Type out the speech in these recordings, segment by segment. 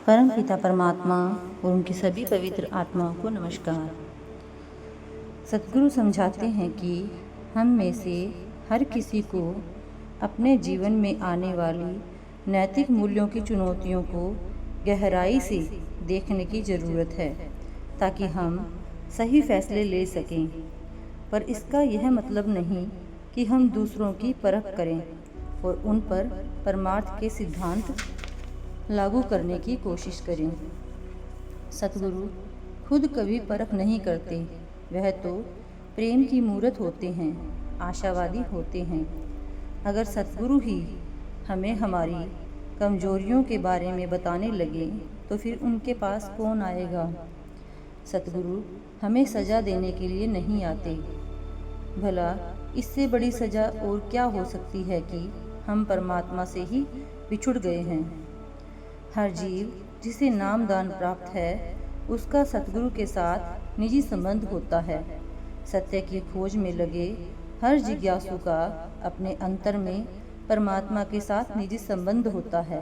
परम पिता परमात्मा और उनकी सभी पवित्र आत्माओं को नमस्कार। सतगुरु समझाते हैं कि हम में से हर किसी को अपने जीवन में आने वाली नैतिक मूल्यों की चुनौतियों को गहराई से देखने की ज़रूरत है ताकि हम सही फैसले ले सकें। पर इसका यह मतलब नहीं कि हम दूसरों की परख करें और उन पर परमार्थ के सिद्धांत लागू करने की कोशिश करें। सतगुरु खुद कभी परख नहीं करते, वह तो प्रेम की मूरत होते हैं, आशावादी होते हैं। अगर सतगुरु ही हमें हमारी कमजोरियों के बारे में बताने लगे तो फिर उनके पास कौन आएगा। सतगुरु हमें सज़ा देने के लिए नहीं आते। भला इससे बड़ी सज़ा और क्या हो सकती है कि हम परमात्मा से ही बिछुड़ गए हैं। हर जीव जिसे नामदान प्राप्त है उसका सतगुरु के साथ निजी संबंध होता है। सत्य की खोज में लगे हर जिज्ञासु का अपने अंतर में परमात्मा के साथ निजी संबंध होता है।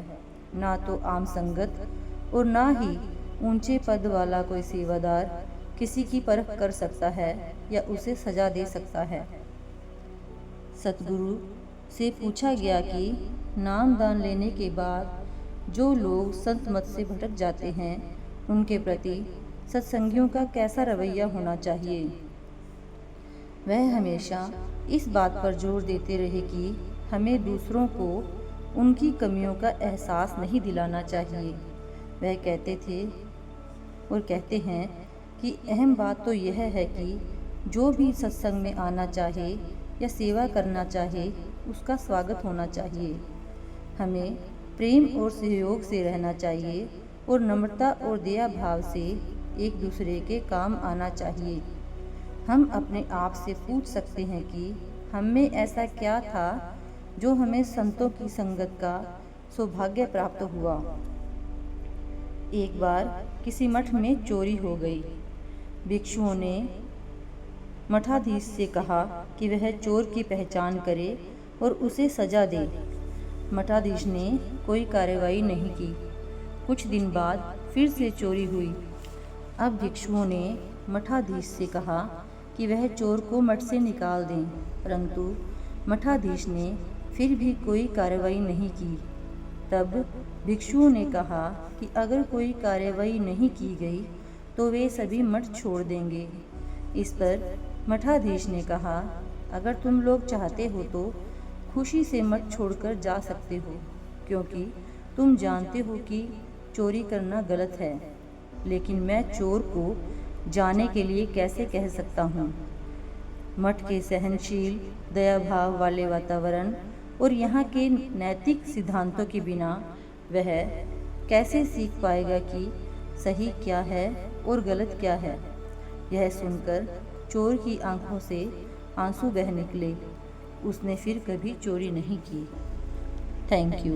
ना तो आम संगत और ना ही ऊंचे पद वाला कोई सेवादार किसी की परख कर सकता है या उसे सजा दे सकता है। सतगुरु से पूछा गया कि नामदान लेने के बाद जो लोग संत मत से भटक जाते हैं उनके प्रति सत्संगियों का कैसा रवैया होना चाहिए। वह हमेशा इस बात पर जोर देते रहे कि हमें दूसरों को उनकी कमियों का एहसास नहीं दिलाना चाहिए। वह कहते थे और कहते हैं कि अहम बात तो यह है कि जो भी सत्संग में आना चाहे या सेवा करना चाहे उसका स्वागत होना चाहिए। हमें प्रेम और सहयोग से रहना चाहिए और नम्रता और दया भाव से एक दूसरे के काम आना चाहिए। हम अपने आप से पूछ सकते हैं कि हम में ऐसा क्या था जो हमें संतों की संगत का सौभाग्य प्राप्त हुआ। एक बार किसी मठ में चोरी हो गई। भिक्षुओं ने मठाधीश से कहा कि वह चोर की पहचान करे और उसे सजा दे। मठाधीश ने कोई कार्रवाई नहीं की। कुछ दिन बाद फिर से चोरी हुई। अब भिक्षुओं ने मठाधीश से कहा कि वह चोर को मठ से निकाल दें, परंतु मठाधीश ने फिर भी कोई कार्रवाई नहीं की। तब भिक्षुओं ने कहा कि अगर कोई कार्रवाई नहीं की गई तो वे सभी मठ छोड़ देंगे। इस पर मठाधीश ने कहा, अगर तुम लोग चाहते हो तो खुशी से मठ छोड़कर जा सकते हो, क्योंकि तुम जानते हो कि चोरी करना गलत है, लेकिन मैं चोर को जाने के लिए कैसे कह सकता हूँ। मठ के सहनशील दया भाव वाले वातावरण और यहाँ के नैतिक सिद्धांतों के बिना वह कैसे सीख पाएगा कि सही क्या है और गलत क्या है। यह सुनकर चोर की आंखों से आंसू बह निकले। उसने फिर कभी चोरी नहीं की। Thank you.